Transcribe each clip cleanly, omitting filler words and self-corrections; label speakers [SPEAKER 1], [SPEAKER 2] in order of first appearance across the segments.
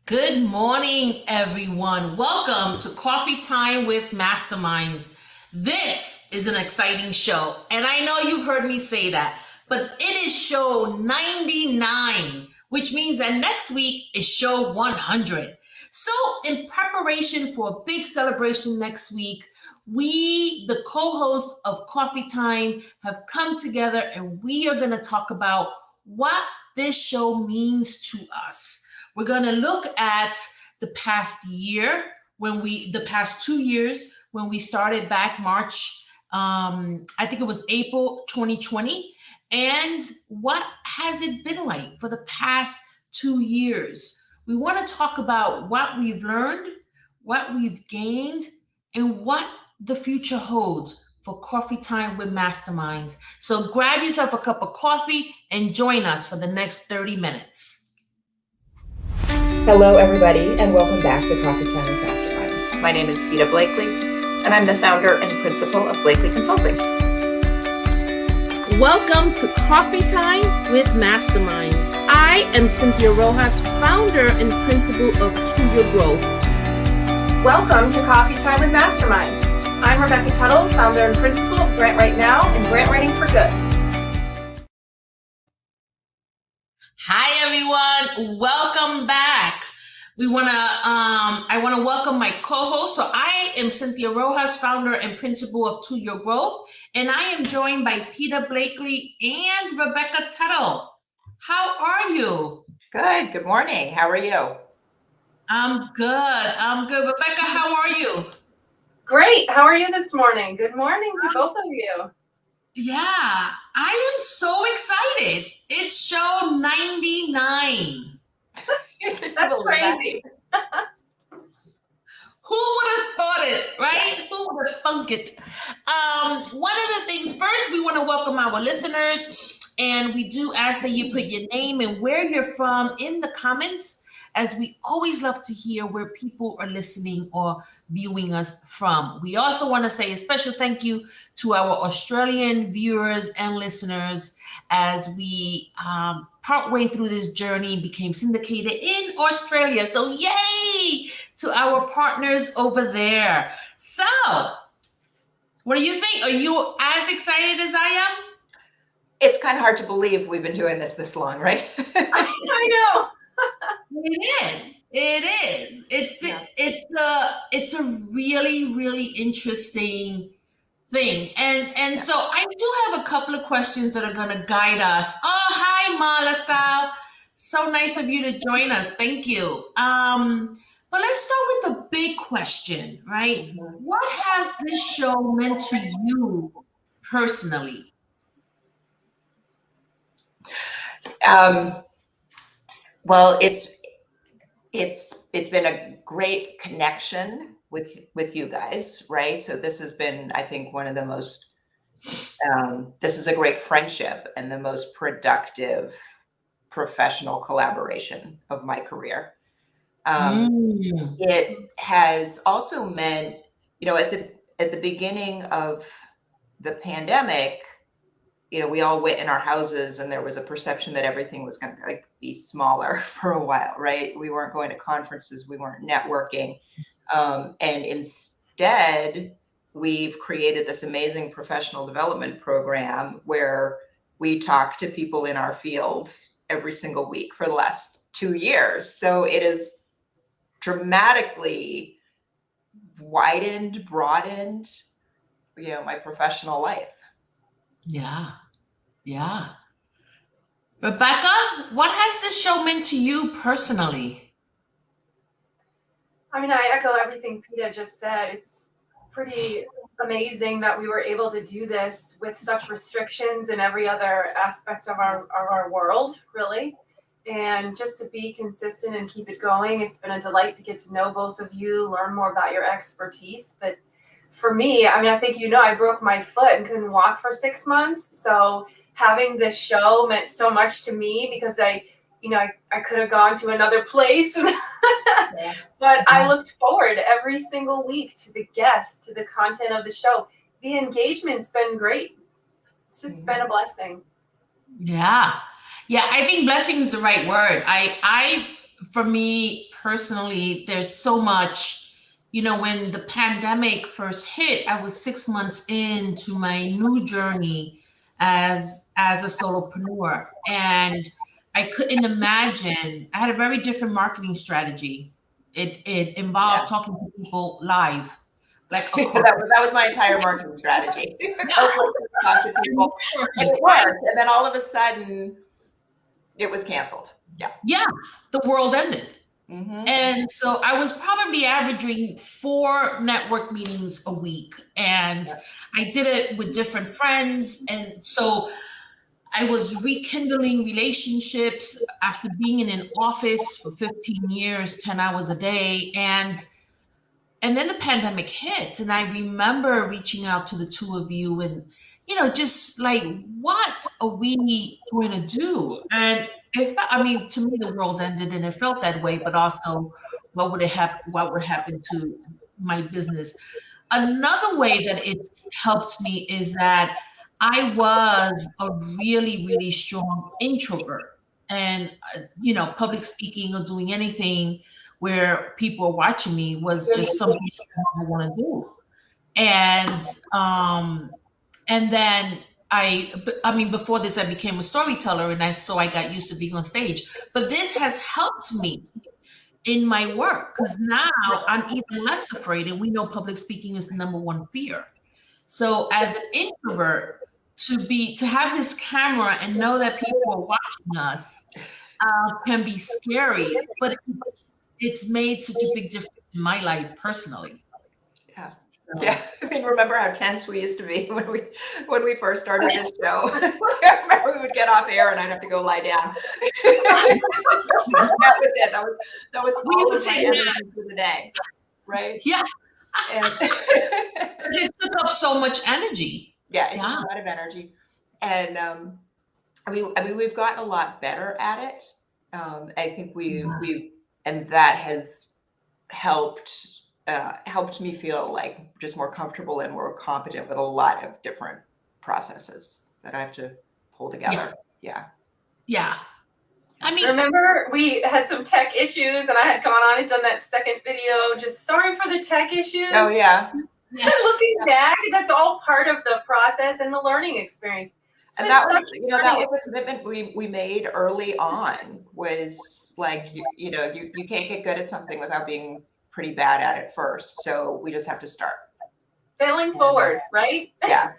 [SPEAKER 1] Good morning, everyone. Welcome to Coffee Time with Masterminds. This is an exciting show, and I know you've heard me say that, but it is show 99, which means that next week is show 100. So, in preparation for a big celebration next week, we, the co hosts of Coffee Time, have come together and we are going to talk about what this show means to us. We're going to look at the past year the past 2 years when we started back March, I think it was April 2020. And what has it been like for the past 2 years? We want to talk about what we've learned, what we've gained, and what the future holds for Coffee Time with Masterminds. So grab yourself a cup of coffee and join us for the next 30 minutes.
[SPEAKER 2] Hello, everybody, and welcome back to Coffee Time with Masterminds. My name is Peta Blakely, and I'm the founder and principal of Blakely Consulting.
[SPEAKER 3] Welcome to Coffee Time with Masterminds. I am Cynthia Rojas, founder and principal of To Your Growth.
[SPEAKER 4] Welcome to Coffee Time with Masterminds. I'm Rebecca Tuttle, founder and principal of Grant Right Now and Grant Writing for Good.
[SPEAKER 1] Hi, everyone. Welcome back. I want to welcome my co-host. So I am Cynthia Rojas, founder and principal of To Your Growth, and I am joined by Peta Blakely and Rebecca Tuttle. How are you?
[SPEAKER 2] Good. Good morning. How are you?
[SPEAKER 1] I'm good. Rebecca, how are you?
[SPEAKER 4] Great. How are you this morning? Good morning to both of you.
[SPEAKER 1] Yeah, I am so excited. It's show 99.
[SPEAKER 4] That's crazy.
[SPEAKER 1] Who would have thought it, right? Who would have thunk it? One of the things, first, we want to welcome our listeners, and we do ask that you put your name and where you're from in the comments, as we always love to hear where people are listening or viewing us from. We also want to say a special thank you to our Australian viewers and listeners as we partway through this journey became syndicated in Australia. So yay to our partners over there. So what do you think? Are you as excited as I am?
[SPEAKER 2] It's kind of hard to believe we've been doing this long, right?
[SPEAKER 4] I know.
[SPEAKER 1] It is. It's a really, really interesting thing. And so I do have a couple of questions that are gonna guide us. Oh, hi, Marla. So nice of you to join us. Thank you. But let's start with the big question, right? Mm-hmm. What has this show meant to you personally?
[SPEAKER 2] Well, it's been a great connection with you guys, right? So this has been, I think, one of the most, this is a great friendship and the most productive professional collaboration of my career. It has also meant, at the beginning of the pandemic, we all went in our houses and there was a perception that everything was going to be smaller for a while, right? We weren't going to conferences, we weren't networking. And instead, we've created this amazing professional development program where we talk to people in our field every single week for the last 2 years. So it has dramatically broadened, my professional life.
[SPEAKER 1] Yeah. Rebecca, what has this show meant to you personally?
[SPEAKER 4] I mean, I echo everything Peta just said. It's pretty amazing that we were able to do this with such restrictions in every other aspect of our world, really. And just to be consistent and keep it going, it's been a delight to get to know both of you, learn more about your expertise. But for me, I mean, I think I broke my foot and couldn't walk for 6 months. So having this show meant so much to me because I could have gone to another place, but I looked forward every single week to the guests, to the content of the show. The engagement's been great. It's just been a blessing.
[SPEAKER 1] Yeah, I think blessing is the right word. I for me personally, there's so much, when the pandemic first hit, I was 6 months into my new journey as a solopreneur. And I couldn't imagine, I had a very different marketing strategy. It involved talking to people live, like a
[SPEAKER 2] that was my entire marketing strategy. Talk to people, and it worked. And then all of a sudden, it was canceled.
[SPEAKER 1] Yeah, the world ended.
[SPEAKER 2] Mm-hmm.
[SPEAKER 1] And so I was probably averaging 4 network meetings a week. And I did it with different friends. And so I was rekindling relationships after being in an office for 15 years, 10 hours a day. And then the pandemic hit. And I remember reaching out to the two of you and, just like, what are we going to do? And to me, the world ended and it felt that way, but also what would happen to my business? Another way that it's helped me is that I was a really, really strong introvert, and, public speaking or doing anything where people are watching me was just something I want to do. And then before this, I became a storyteller, and I got used to being on stage. But this has helped me in my work because now I'm even less afraid, and we know public speaking is the number one fear. So as an introvert, to have this camera and know that people are watching us can be scary, but it's made such a big difference in my life personally.
[SPEAKER 2] Yeah. Yeah, remember how tense we used to be when we first started this show? I remember we would get off air and I'd have to go lie down. That was it. That was all of my energy for the day, right?
[SPEAKER 1] Yeah.
[SPEAKER 2] And
[SPEAKER 1] it took up so much energy.
[SPEAKER 2] Yeah, it's a lot of energy, and we've gotten a lot better at it. I think and that has helped me feel like just more comfortable and more competent with a lot of different processes that I have to pull together. Yeah.
[SPEAKER 4] Remember we had some tech issues and I had gone on and done that second video. Just sorry for the tech issues.
[SPEAKER 2] Oh yeah.
[SPEAKER 1] Yes.
[SPEAKER 4] Looking back, that's all part of the process and the learning experience.
[SPEAKER 2] And that was, that was a commitment we made early on, was like, you can't get good at something without being pretty bad at it first. So we just have to start.
[SPEAKER 4] Failing forward, right?
[SPEAKER 2] Yeah,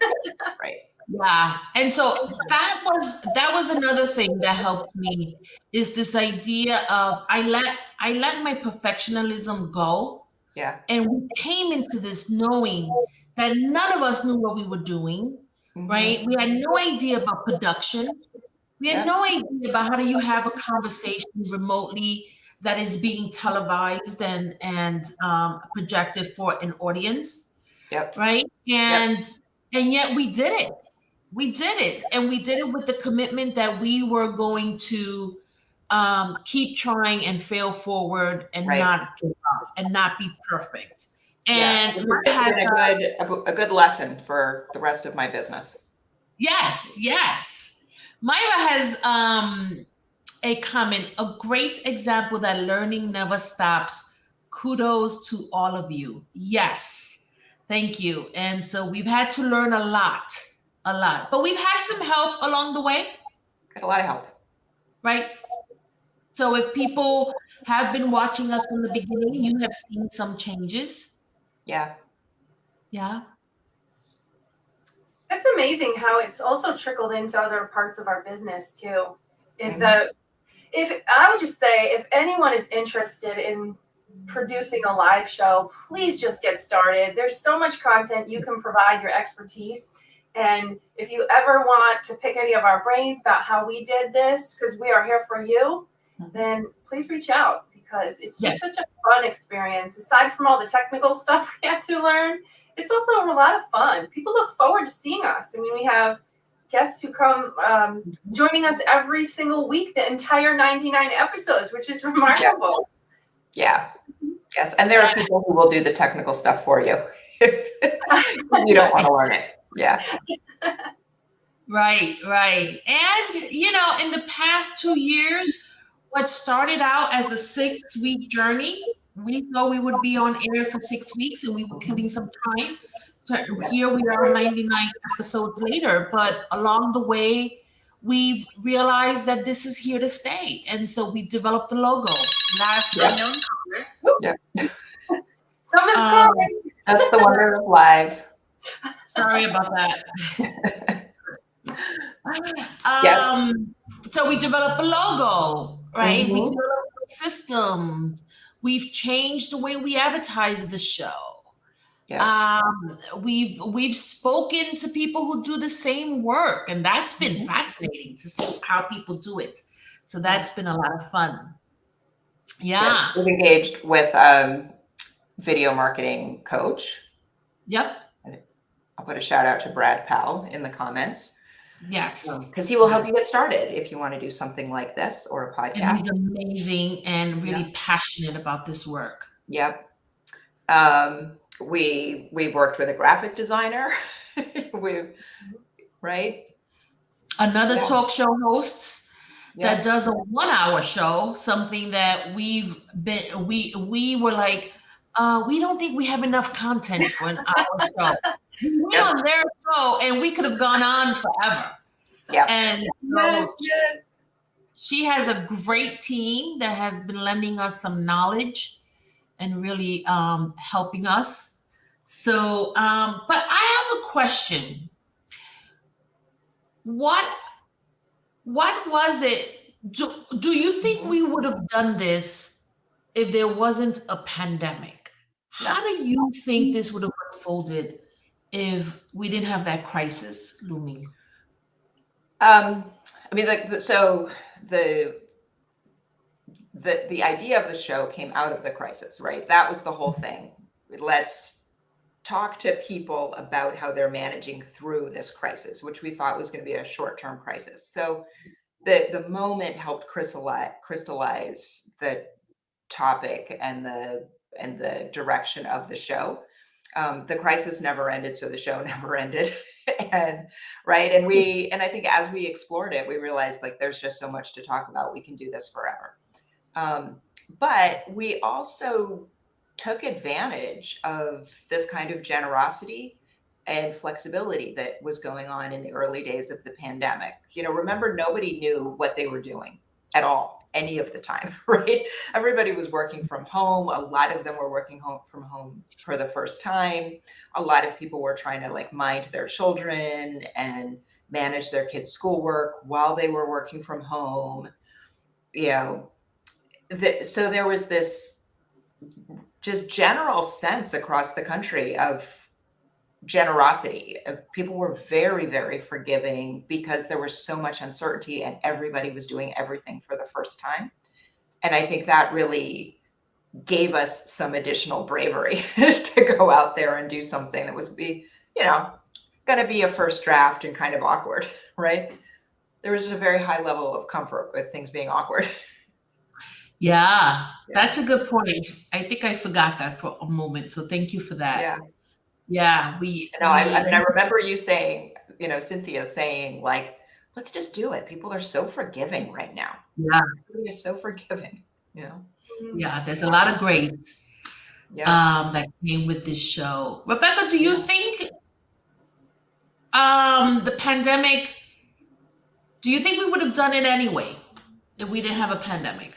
[SPEAKER 2] right.
[SPEAKER 1] Yeah. And so that was another thing that helped me, is this idea of I let my perfectionism go.
[SPEAKER 2] Yeah.
[SPEAKER 1] And we came into this knowing that none of us knew what we were doing, right? We had no idea about production. We had no idea about how do you have a conversation remotely that is being televised and projected for an audience.
[SPEAKER 2] Yep.
[SPEAKER 1] Right. And yet we did it. We did it. And we did it with the commitment that we were going to keep trying and fail forward and not give up and not be perfect. And
[SPEAKER 2] it's been a good lesson for the rest of my business.
[SPEAKER 1] Yes. Myra has a comment, a great example that learning never stops. Kudos to all of you. Yes. Thank you. And so we've had to learn a lot, but we've had some help along the way.
[SPEAKER 2] Got a lot of help.
[SPEAKER 1] Right. So if people have been watching us from the beginning, you have seen some changes.
[SPEAKER 2] Yeah.
[SPEAKER 4] That's amazing how it's also trickled into other parts of our business too. That I would just say, if anyone is interested in producing a live show, please just get started. There's so much content you can provide your expertise. And if you ever want to pick any of our brains about how we did this, because we are here for you, then please reach out, because it's just such a fun experience. Aside from all the technical stuff we had to learn, it's also a lot of fun. People look forward to seeing us. I mean, we have guests who come joining us every single week, the entire 99 episodes, which is remarkable.
[SPEAKER 2] Yeah. Yes. And there are people who will do the technical stuff for you if you don't want to learn it. Yeah.
[SPEAKER 1] Right. And, in the past 2 years, what started out as a 6-week journey, we thought we would be on air for 6 weeks and we were killing some time. Here we are 99 episodes later, but along the way, we've realized that this is here to stay. And so we developed the logo. Last
[SPEAKER 2] Yeah.
[SPEAKER 4] Someone's
[SPEAKER 1] Um,
[SPEAKER 4] calling.
[SPEAKER 2] That's the wonder of live.
[SPEAKER 1] sorry about that.
[SPEAKER 2] Yeah.
[SPEAKER 1] So we developed a logo, right? We
[SPEAKER 2] Mhm.
[SPEAKER 1] developed systems. We've changed the way we advertise the show.
[SPEAKER 2] Yeah.
[SPEAKER 1] We've spoken to people who do the same work, and that's been
[SPEAKER 2] Mhm.
[SPEAKER 1] fascinating to see how people do it. So that's been a lot of fun. Yeah.
[SPEAKER 2] We've engaged with video marketing coach.
[SPEAKER 1] Yep.
[SPEAKER 2] I'll put a shout out to Brad Powell in the comments
[SPEAKER 1] Yes.
[SPEAKER 2] because he will help you get started if you want to do something like this or a
[SPEAKER 1] And
[SPEAKER 2] podcast.
[SPEAKER 1] he's amazing and really passionate about this work.
[SPEAKER 2] Yep. We've worked with a graphic designer. Right.
[SPEAKER 1] Another
[SPEAKER 2] Yeah.
[SPEAKER 1] talk show hosts
[SPEAKER 2] Yeah.
[SPEAKER 1] that does a 1-hour show, something that we were like, we don't think we have enough content for an hour show. We went on their show and we could have gone on forever.
[SPEAKER 2] Yeah.
[SPEAKER 1] And
[SPEAKER 4] Yes,
[SPEAKER 1] so
[SPEAKER 4] yes.
[SPEAKER 1] she has a great team that has been lending us some knowledge and really helping us. So, but I have a question. What was it? Do you think we would have done this if there wasn't a pandemic? How do you think this would have unfolded if we didn't have that crisis looming?
[SPEAKER 2] I mean, so the idea of the show came out of the crisis, right? That was the whole thing. Let's talk to people about how they're managing through this crisis, which we thought was going to be a short-term crisis. So the moment helped crystallize the topic and the direction of the show. The crisis never ended, so the show never ended. And I think as we explored it, we realized like there's just so much to talk about. We can do this forever. But we also took advantage of this kind of generosity and flexibility that was going on in the early days of the pandemic. Remember, nobody knew what they were doing at all, any of the time, right? Everybody was working from home. A lot of them were working from home for the first time. A lot of people were trying to like mind their children and manage their kids' schoolwork while they were working from home. So there was this just general sense across the country of generosity. People were very, very forgiving because there was so much uncertainty and everybody was doing everything for the first time. And I think that really gave us some additional bravery to go out there and do something that was going to be a first draft and kind of awkward, right? There was just a very high level of comfort with things being awkward.
[SPEAKER 1] Yeah, that's a good point. I think I forgot that for a moment. So thank you for that. Yeah.
[SPEAKER 2] I remember you saying, Cynthia saying like, let's just do it. People are so forgiving right now.
[SPEAKER 1] Yeah.
[SPEAKER 2] Everybody is so forgiving,
[SPEAKER 1] Yeah, there's a lot of grace that came with this show. Rebecca, do you think the pandemic, do you think we would have done it anyway if we didn't have a pandemic?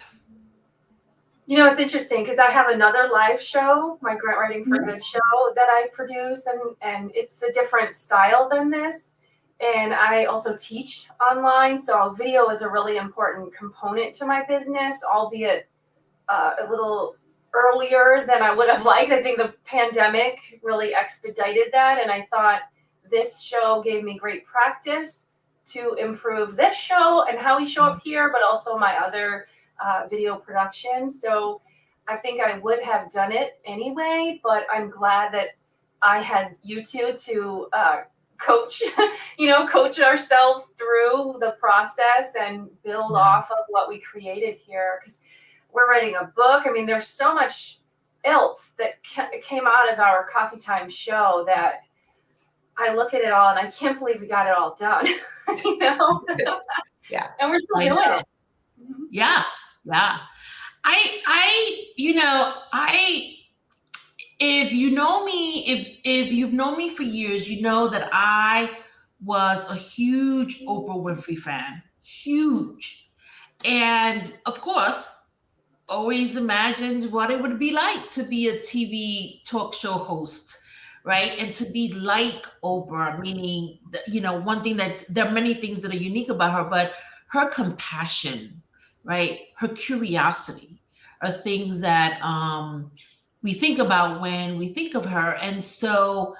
[SPEAKER 4] It's interesting because I have another live show, my Grant Writing for Good show that I produce, and it's a different style than this. And I also teach online, so video is a really important component to my business, albeit a little earlier than I would have liked. I think the pandemic really expedited that, and I thought this show gave me great practice to improve this show and how we show up here, but also my other video production. So I think I would have done it anyway, but I'm glad that I had you two to coach ourselves through the process and build off of what we created here. Because we're writing a book. I mean, there's so much else that came out of our Coffee Time show that I look at it all and I can't believe we got it all done.
[SPEAKER 2] Yeah.
[SPEAKER 4] And we're still doing it.
[SPEAKER 1] Yeah. Yeah. I if you know me, if you've known me for years, you know that I was a huge Oprah Winfrey fan. Huge. And of course, always imagined what it would be like to be a TV talk show host, right? And to be like Oprah, meaning, one thing that there are many things that are unique about her, but her compassion, right? Her curiosity are things that we think about when we think of her. And so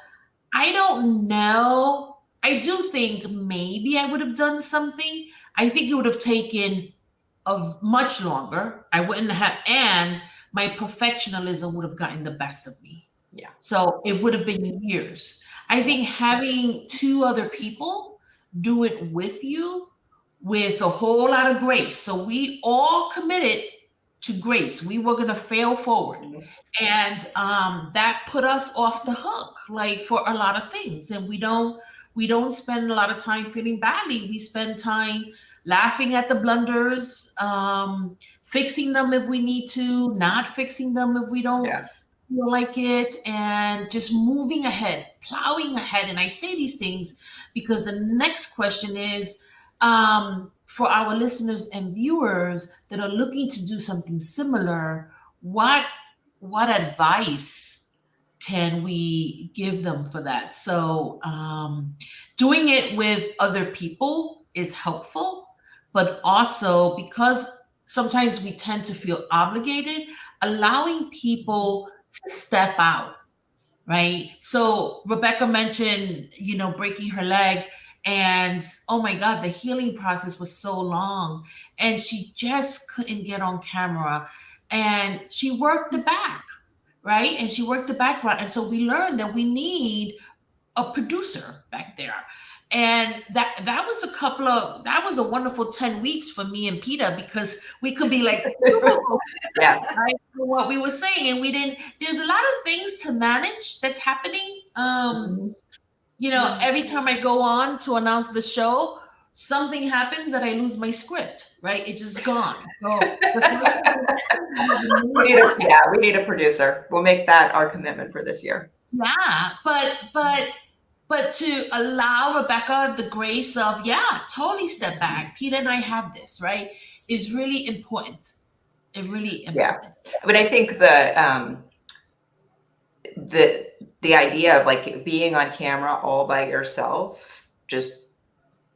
[SPEAKER 1] I don't know. I do think maybe I would have done something. I think it would have taken of much longer. I wouldn't have, and my perfectionism would have gotten the best of me.
[SPEAKER 2] Yeah.
[SPEAKER 1] So it would have been years. I think having two other people do it with you with a whole lot of grace. So we all committed to grace. We were going to fail forward. And that put us off the hook, like for a lot of things. And we don't spend a lot of time feeling badly. We spend time laughing at the blunders, fixing them if we need to, not fixing them if we don't feel like it, and just moving ahead, plowing ahead. And I say these things because the next question is, for our listeners and viewers that are looking to do something similar, what advice can we give them for that? So doing it with other people is helpful, but also because sometimes we tend to feel obligated, allowing people to step out, right? So Rebecca mentioned, breaking her leg, and oh my God, the healing process was so long, and she just couldn't get on camera, and she worked the back, right? And she worked the background, and so we learned that we need a producer back there. And that was a wonderful 10 weeks for me and Peter, because we could be like,
[SPEAKER 2] yes,
[SPEAKER 1] right, for what we were saying. And there's a lot of things to manage that's happening. Every time I go on to announce the show, something happens that I lose my script, right? It's just gone. So
[SPEAKER 2] we need a producer. We'll make that our commitment for this year.
[SPEAKER 1] Yeah, but to allow Rebecca the grace of, totally step back. Peter and I have this, right, is really important. It really important.
[SPEAKER 2] Yeah, but I think the idea of like being on camera all by yourself, just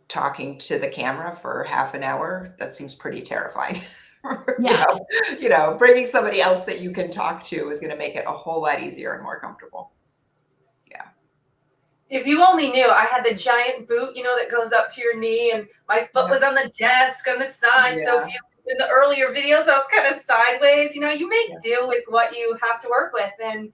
[SPEAKER 2] talking to the camera for half an hour, that seems pretty terrifying.
[SPEAKER 1] Yeah.
[SPEAKER 2] Bringing somebody else that you can talk to is going to make it a whole lot easier and more comfortable. Yeah.
[SPEAKER 4] If you only knew, I had the giant boot, that goes up to your knee, and my foot was on the desk on the side.
[SPEAKER 2] Yeah.
[SPEAKER 4] So if in the earlier videos, I was kind of sideways. You make do with what you have to work with, and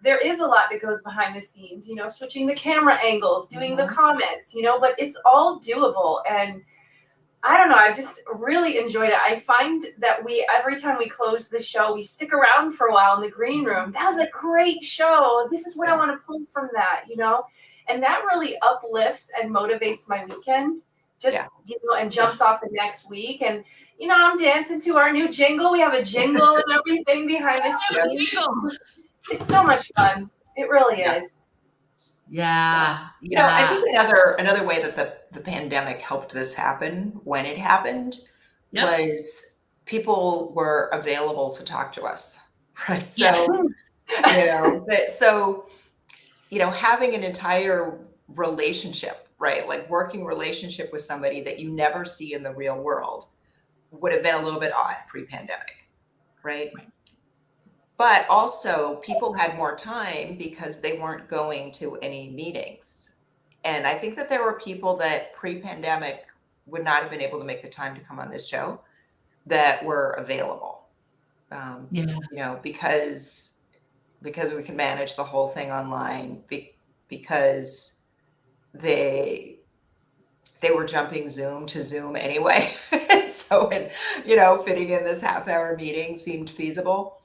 [SPEAKER 4] there is a lot that goes behind the scenes. Switching the camera angles, doing the comments. But it's all doable, and I don't know. I just really enjoyed it. I find that every time we close the show, we stick around for a while in the green room. That was a great show. This is what I want to pull from that, and that really uplifts and motivates my weekend. And jumps off the next week. And, I'm dancing to our new jingle. We have a jingle and everything behind the scenes. It's so much fun. It really is.
[SPEAKER 1] Yeah.
[SPEAKER 2] I think another way that the pandemic helped this happen when it happened was people were available to talk to us, right? So, having an entire relationship, right? Like working relationship with somebody that you never see in the real world would have been a little bit odd pre-pandemic, right? But also people had more time because they weren't going to any meetings. And I think that there were people that pre-pandemic would not have been able to make the time to come on this show that were available. Because we can manage the whole thing online, because they were jumping Zoom to Zoom anyway. So, fitting in this half-hour meeting seemed feasible.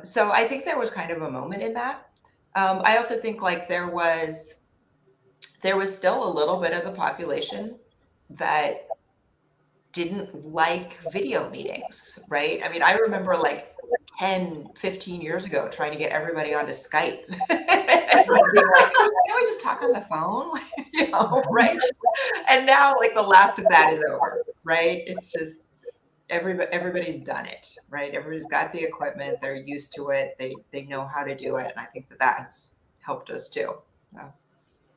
[SPEAKER 2] So I think there was kind of a moment in that. I also think like there was still a little bit of the population that didn't like video meetings, right? I mean, I remember like 10, 15 years ago trying to get everybody onto Skype. And being like, can we just talk on the phone? You know, right? And now like the last of that is over, right? It's just everybody's done it, right? Everybody's got the equipment, they're used to it, they know how to do it. And I think that has helped us too.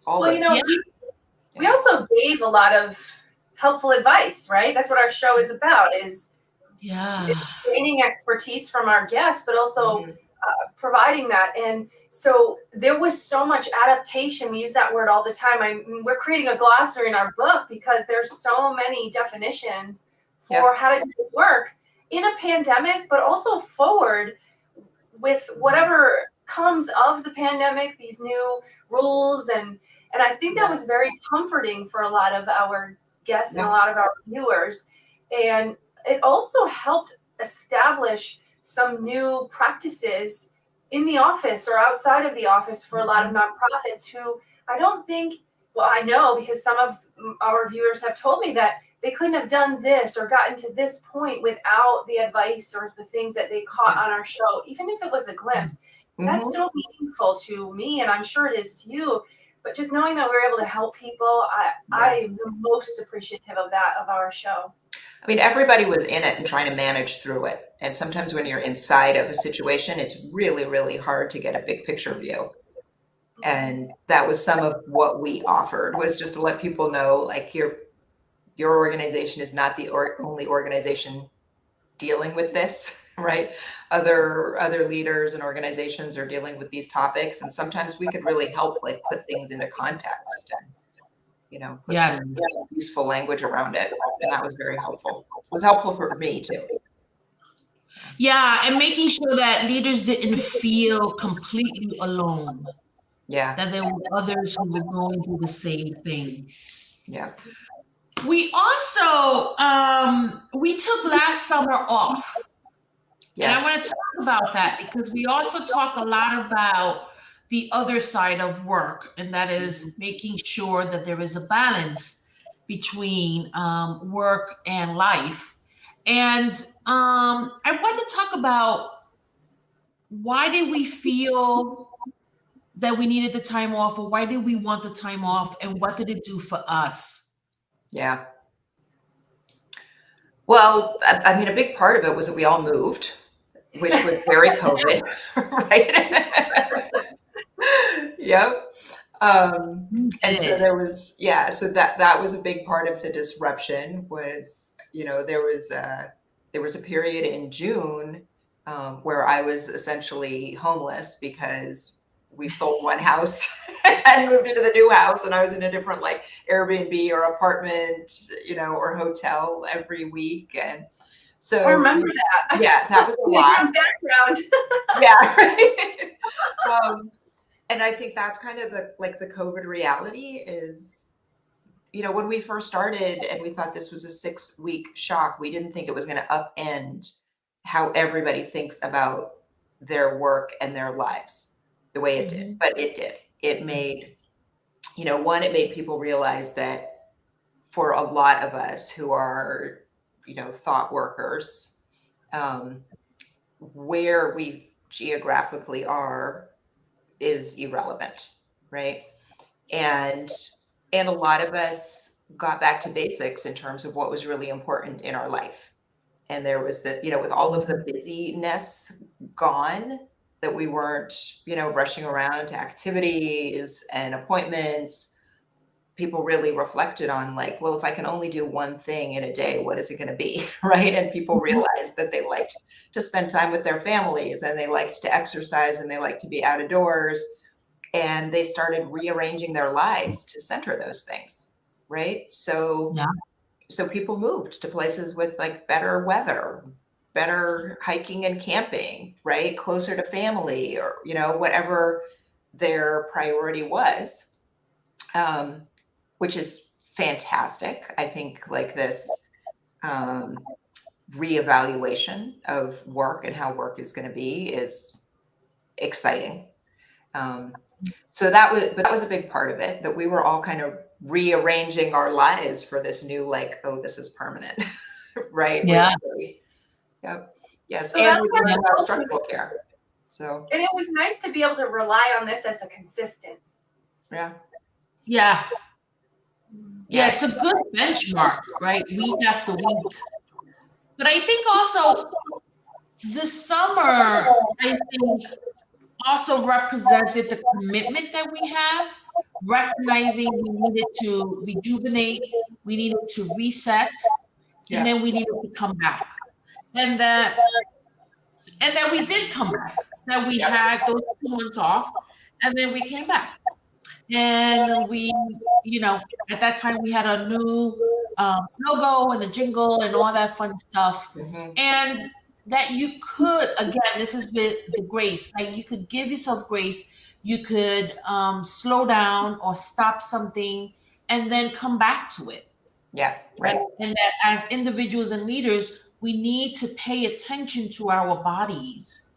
[SPEAKER 4] Well,
[SPEAKER 2] the-
[SPEAKER 4] you know, we also gave a lot of helpful advice, right? That's what our show is about, is gaining expertise from our guests, but also
[SPEAKER 2] Mhm.
[SPEAKER 4] providing that. And so there was so much adaptation. We use that word all the time. We're creating a glossary in our book because there's so many definitions for how to do this work in a pandemic, but also forward with whatever comes of the pandemic, these new rules. And I think that was very comforting for a lot of our guests and a lot of our viewers. And it also helped establish some new practices in the office or outside of the office for a lot of nonprofits who I don't think, well, I know because some of our viewers have told me that they couldn't have done this or gotten to this point without the advice or the things that they caught on our show, even if it was a glimpse. That's so meaningful to me, and I'm sure it is to you. But just knowing that we're able to help people, I am the most appreciative of that, of our show.
[SPEAKER 2] I mean, everybody was in it and trying to manage through it. And sometimes when you're inside of a situation, it's really, really hard to get a big picture view. And that was some of what we offered, was just to let people know, like, your organization is not the only organization dealing with this, right? Other leaders and organizations are dealing with these topics. And sometimes we could really help, like, put things into context and, you know, put some useful language around it. And that was very helpful. It was helpful for me too.
[SPEAKER 1] Yeah, and making sure that leaders didn't feel completely alone.
[SPEAKER 2] Yeah.
[SPEAKER 1] That there were others who were going through the same thing.
[SPEAKER 2] Yeah.
[SPEAKER 1] We also, we took last summer off.
[SPEAKER 2] Yes.
[SPEAKER 1] And I want to talk about that because we also talk a lot about the other side of work, and that is making sure that there is a balance between work and life. And I want to talk about, why did we feel that we needed the time off, or why did we want the time off, and what did it do for us?
[SPEAKER 2] Yeah. Well, I mean, a big part of it was that we all moved, which was very COVID, right? Yep. And so there was, so that was a big part of the disruption. Was, you know, there was a period in June where I was essentially homeless because we sold one house and moved into the new house, and I was in a different, like, Airbnb or apartment, you know, or hotel every week. And so
[SPEAKER 4] I remember that.
[SPEAKER 2] Yeah, that was a lot.
[SPEAKER 4] Background.
[SPEAKER 2] Yeah. And I think that's kind of the COVID reality is, you know, when we first started and we thought this was a 6-week shock, we didn't think it was going to upend how everybody thinks about their work and their lives the way it did. But it did. It made, you know, it made people realize that for a lot of us who are, you know, thought workers, where we geographically are is irrelevant, right? And a lot of us got back to basics in terms of what was really important in our life. And there was the, you know, with all of the busyness gone, that we weren't, you know, rushing around to activities and appointments, people really reflected on, like, well, if I can only do one thing in a day, what is it going to be, right? And people realized that they liked to spend time with their families, and they liked to exercise, and they liked to be out of doors, and they started rearranging their lives to center those things, right? So people moved to places with, like, better weather, better hiking and camping, right? Closer to family, or, you know, whatever their priority was, which is fantastic. I think, like, this reevaluation of work and how work is going to be is exciting. So that was a big part of it, that we were all kind of rearranging our lives for this new, like, oh, this is permanent, right?
[SPEAKER 1] Yeah.
[SPEAKER 2] Yep. Yes.
[SPEAKER 4] So
[SPEAKER 2] And
[SPEAKER 4] that's
[SPEAKER 2] we
[SPEAKER 4] why
[SPEAKER 2] learned
[SPEAKER 4] I
[SPEAKER 2] about
[SPEAKER 4] also-
[SPEAKER 2] structural care. So
[SPEAKER 4] And it was nice to be able to rely on this as a consistent.
[SPEAKER 2] yeah.
[SPEAKER 1] Yeah. Yeah,
[SPEAKER 2] Yeah.
[SPEAKER 1] it's a good benchmark, right? Week after week. But I think also the summer, I think, also represented the commitment that we have, recognizing we needed to rejuvenate, we needed to reset,
[SPEAKER 2] Yeah.
[SPEAKER 1] and then we needed to come back. And that we did come back, that we
[SPEAKER 2] Yeah.
[SPEAKER 1] had those 2 months off, and then we came back. And we, at that time we had a new logo and a jingle and all that fun stuff.
[SPEAKER 2] Mhm.
[SPEAKER 1] And that you could, again, this is with the grace, like you could give yourself grace. You could slow down or stop something and then come back to it.
[SPEAKER 2] Yeah.
[SPEAKER 1] Right.
[SPEAKER 2] Right.
[SPEAKER 1] And that as individuals and leaders, we need to pay attention to our bodies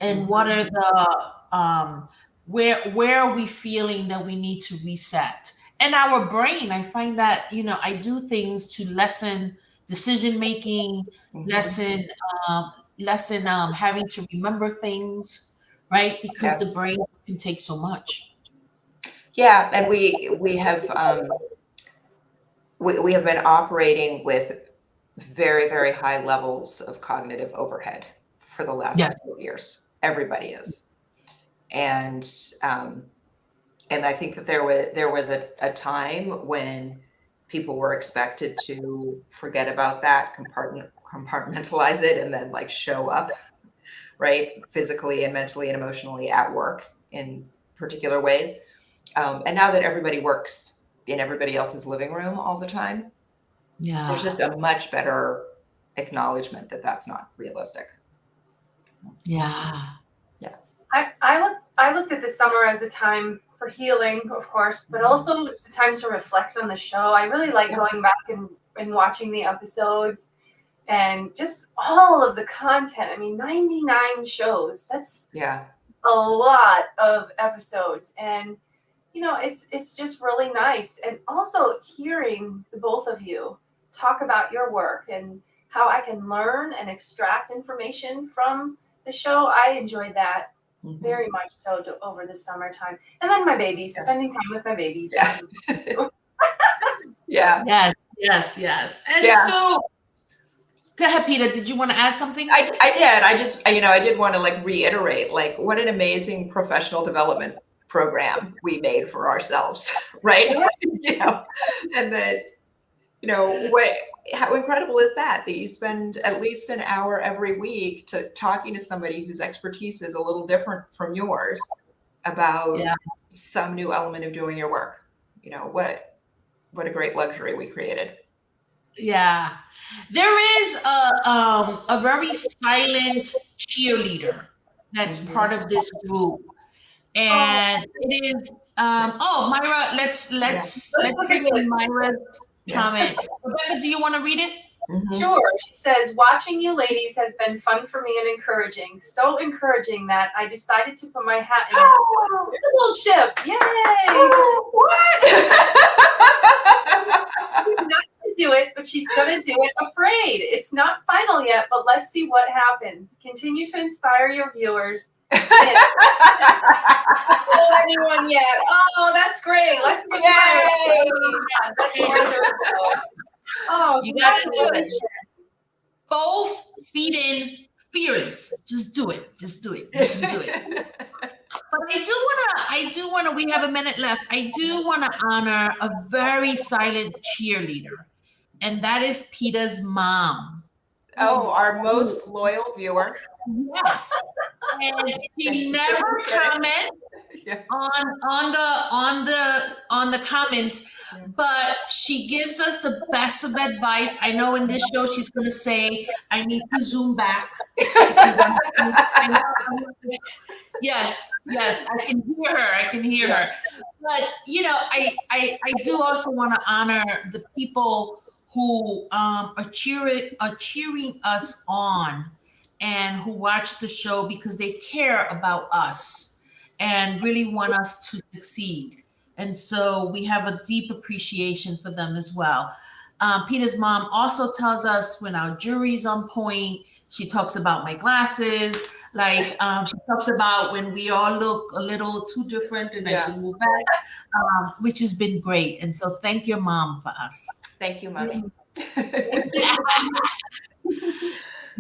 [SPEAKER 1] and what are the where are we feeling that we need to reset. And our brain, I find that, I do things to lessen decision making,
[SPEAKER 2] Mhm.
[SPEAKER 1] lessen having to remember things, right? Because
[SPEAKER 2] Yeah.
[SPEAKER 1] the brain can take so much.
[SPEAKER 2] Yeah, and we have we have been operating with very, very high levels of cognitive overhead for the last
[SPEAKER 1] Yeah.
[SPEAKER 2] couple of years. Everybody is. And I think that there was a time when people were expected to forget about that, compartmentalize it, and then like show up, right, physically and mentally and emotionally at work in particular ways. And now that everybody works in everybody else's living room all the time,
[SPEAKER 1] Yeah.
[SPEAKER 2] there's just a much better acknowledgement that that's not realistic.
[SPEAKER 1] Yeah.
[SPEAKER 4] I looked at the summer as a time for healing, of course, but also it's a time to reflect on the show. I really like going back and watching the episodes and just all of the content. I mean, 99 shows. That's
[SPEAKER 2] Yeah.
[SPEAKER 4] a lot of episodes. And it's just really nice. And also hearing the both of you talk about your work and how I can learn and extract information from the show. I enjoyed that
[SPEAKER 2] Mhm.
[SPEAKER 4] very much so over the summertime. And then my babies,
[SPEAKER 2] Yeah.
[SPEAKER 4] spending time with my babies.
[SPEAKER 2] Yeah. Yeah.
[SPEAKER 1] Yes. And
[SPEAKER 2] Yeah.
[SPEAKER 1] so, go ahead, Peter. Did you want to add something?
[SPEAKER 2] I did. I did want to like reiterate, like, what an amazing professional development program we made for ourselves, right? And that, how incredible is that you spend at least an hour every week talking to somebody whose expertise is a little different from yours about some new element of doing your work. What a great luxury we created.
[SPEAKER 1] Yeah. There is a very silent cheerleader that's part of this group. And it is Myra, let's bring in Myra's comment. Rebecca, do you want to read it?
[SPEAKER 2] Mhm.
[SPEAKER 4] Sure. She says, watching you ladies has been fun for me and encouraging. So encouraging that I decided to put my hat in a visible ship. Yay!
[SPEAKER 2] What?
[SPEAKER 4] She's not to do it, but she's going to do it afraid. It's not final yet, but let's see what happens. Continue to inspire your viewers. Not anyone yet. Oh, that's great. Let's go. Oh,
[SPEAKER 1] You got to do it. Both feet in, fearless. Just do it. You can do it. But I do wanna, we have a minute left. I do want to honor a very silent cheerleader, and that is Peter's mom.
[SPEAKER 2] Oh, our most loyal viewer.
[SPEAKER 1] Yes. And she never comments on the comments, but she gives us the best of advice. I know in this show she's going to say, I need to zoom back. Yes, I can hear her. But I do also want to honor the people who are cheering us on and who watch the show because they care about us and really want us to succeed. And so we have a deep appreciation for them as well. Peter's mom also tells us when our jury's on point. She talks about my glasses. Like she talks about when we all look a little too different and I should move back, which has been great. And so thank your mom for us.
[SPEAKER 2] Thank you, Mommy.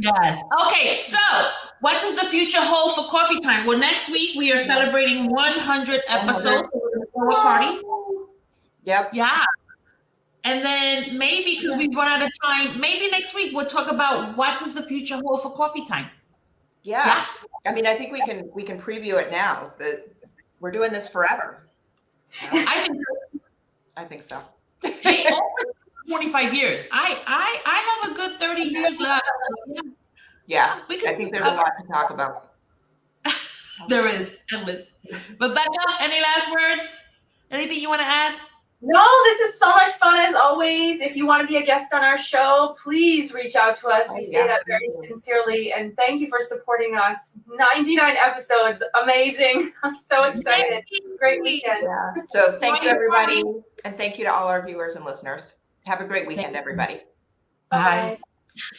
[SPEAKER 1] Yes. Okay, so what does the future hold for Coffee Time? Well, next week we are celebrating 100 episodes of a party.
[SPEAKER 2] Yep.
[SPEAKER 1] Yeah. And then maybe, because we've run out of time, maybe next week we'll talk about what does the future hold for Coffee Time.
[SPEAKER 2] Yeah. I mean, I think we can preview it now. That we're doing this forever.
[SPEAKER 1] I
[SPEAKER 2] think so.
[SPEAKER 1] Hey, over 25 years. I have a good 30 years left.
[SPEAKER 2] Yeah. I think there's a lot to talk about.
[SPEAKER 1] There is, endless. Rebecca, any last words? Anything you want to add?
[SPEAKER 4] No, this is so much fun as always. If you want to be a guest on our show, please reach out to us. We say that very sincerely. And thank you for supporting us. 99 episodes. Amazing. I'm so excited. Great weekend.
[SPEAKER 2] Yeah. So thank you, everybody. And thank you to all our viewers and listeners. Have a great weekend, everybody.
[SPEAKER 1] Bye.
[SPEAKER 4] Bye.